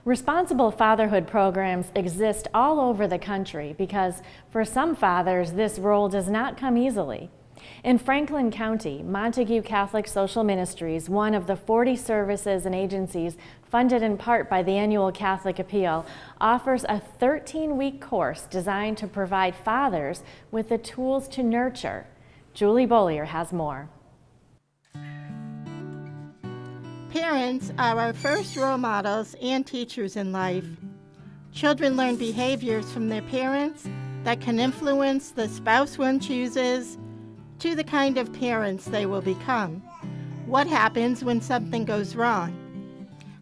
Responsible fatherhood programs exist all over the country because for some fathers, this role does not come easily. In Franklin County, Montague Catholic Social Ministries, one of the 40 services and agencies funded in part by the annual Catholic Appeal, offers a 13-week course designed to provide fathers with the tools to nurture. Julie Bollier has more. Parents are our first role models and teachers in life. Children learn behaviors from their parents that can influence the spouse one chooses to the kind of parents they will become. What happens when something goes wrong?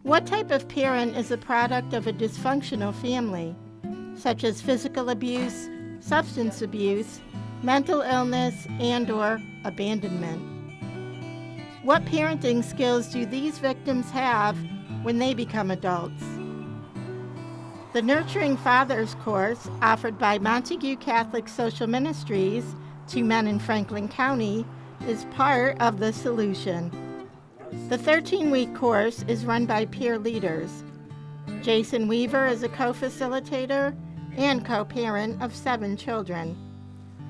What type of parent is a product of a dysfunctional family, such as physical abuse, substance abuse, mental illness, and/or abandonment? What parenting skills do these victims have when they become adults? The Nurturing Fathers course, offered by Montague Catholic Social Ministries to men in Franklin County, is part of the solution. The 13-week course is run by peer leaders. Jason Weaver is a co-facilitator and co-parent of 7 children,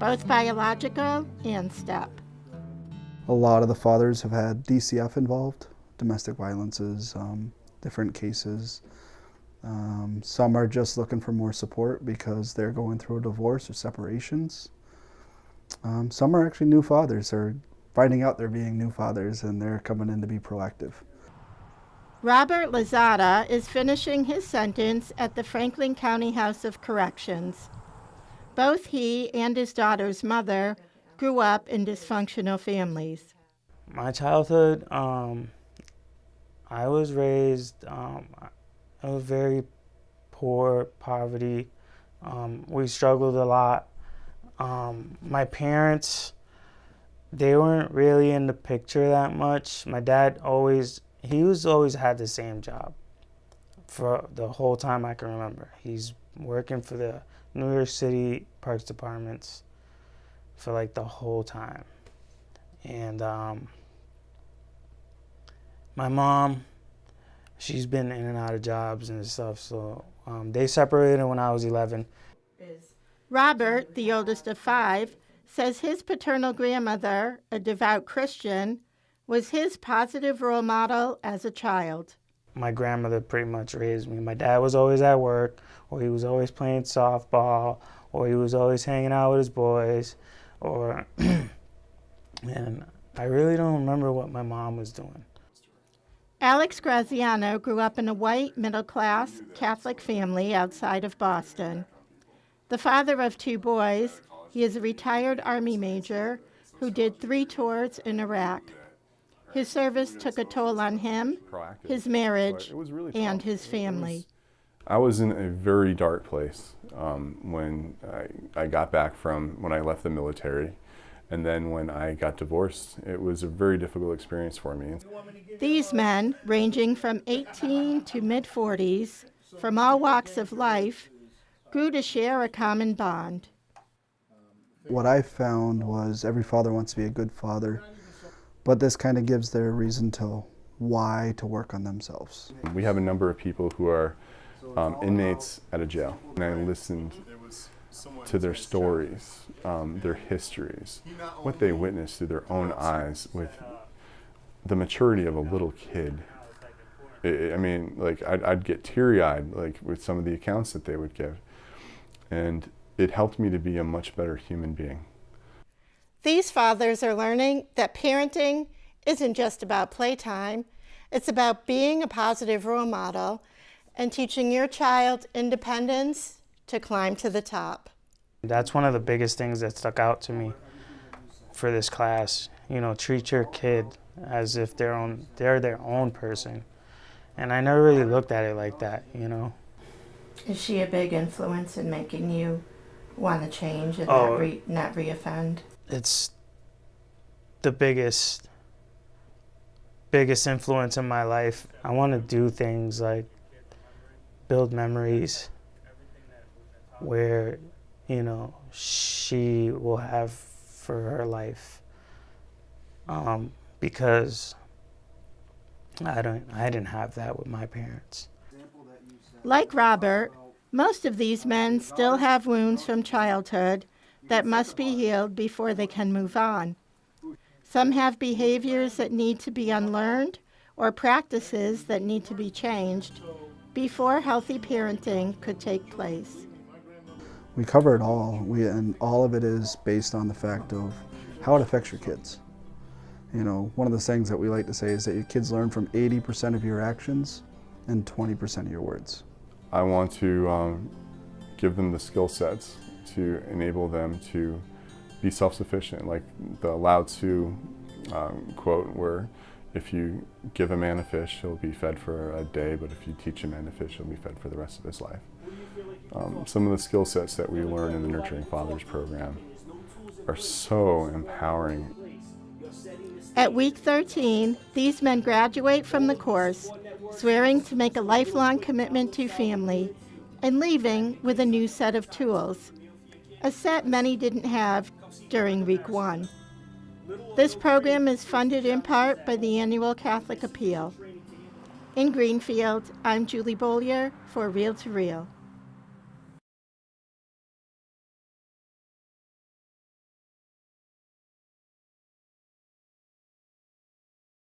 both biological and step. A lot of the fathers have had DCF involved, domestic violences, different cases. Some are just looking for more support because they're going through a divorce or separations. Some are actually new fathers, or finding out they're being new fathers, and they're coming in to be proactive. Robert Lazada is finishing his sentence at the Franklin County House of Corrections. Both he and his daughter's mother grew up in dysfunctional families. My childhood, I was raised, I was very poor, poverty. We struggled a lot. My parents, they weren't really in the picture that much. My dad always had the same job for the whole time I can remember. He's working for the New York City Parks Departments for like the whole time. And my mom, she's been in and out of jobs and stuff, so they separated when I was 11. Robert, the oldest of 5, says his paternal grandmother, a devout Christian, was his positive role model as a child. My grandmother pretty much raised me. My dad was always at work, or he was always playing softball, or he was always hanging out with his boys, or and I really don't remember what my mom was doing. Alex Graziano grew up in a white, middle-class Catholic family outside of Boston. The father of 2 boys, he is a retired Army major who did 3 tours in Iraq. His service took a toll on him, his marriage, and his family. I was in a very dark place when I got back from when I left the military. And then when I got divorced, it was a very difficult experience for me. These men, ranging from 18 to mid-40s, from all walks of life, grew to share a common bond. What I found was every father wants to be a good father, but this kind of gives their reason to why to work on themselves. We have a number of people who are inmates at a jail, and I listened to their stories, their histories, what they witnessed through their own eyes with the maturity of a little kid. I mean, like I'd get teary-eyed like with some of the accounts that they would give. And it helped me to be a much better human being. These fathers are learning that parenting isn't just about playtime. It's about being a positive role model and teaching your child independence to climb to the top. That's one of the biggest things that stuck out to me for this class. You know, treat your kid as if they're their own person. And I never really looked at it like that, you know. Is she a big influence in making you want to change and not reoffend? It's the biggest influence in my life. I want to do things like build memories where, you know, she will have for her life. Because I didn't have that with my parents. Like Robert, most of these men still have wounds from childhood that must be healed before they can move on. Some have behaviors that need to be unlearned or practices that need to be changed before healthy parenting could take place. We cover it all, and all of it is based on the fact of how it affects your kids. You know, one of the things that we like to say is that your kids learn from 80% of your actions and 20% of your words. I want to give them the skill sets to enable them to be self-sufficient, like the Lao Tzu quote, where if you give a man a fish, he'll be fed for a day, but if you teach a man to fish, he'll be fed for the rest of his life. Some of the skill sets that we learn in the Nurturing Fathers program are so empowering. At week 13, these men graduate from the course, swearing to make a lifelong commitment to family and leaving with a new set of tools, a set many didn't have during week 1. This program is funded in part by the annual Catholic Appeal. In Greenfield, I'm Julie Bollier for Reel to Reel.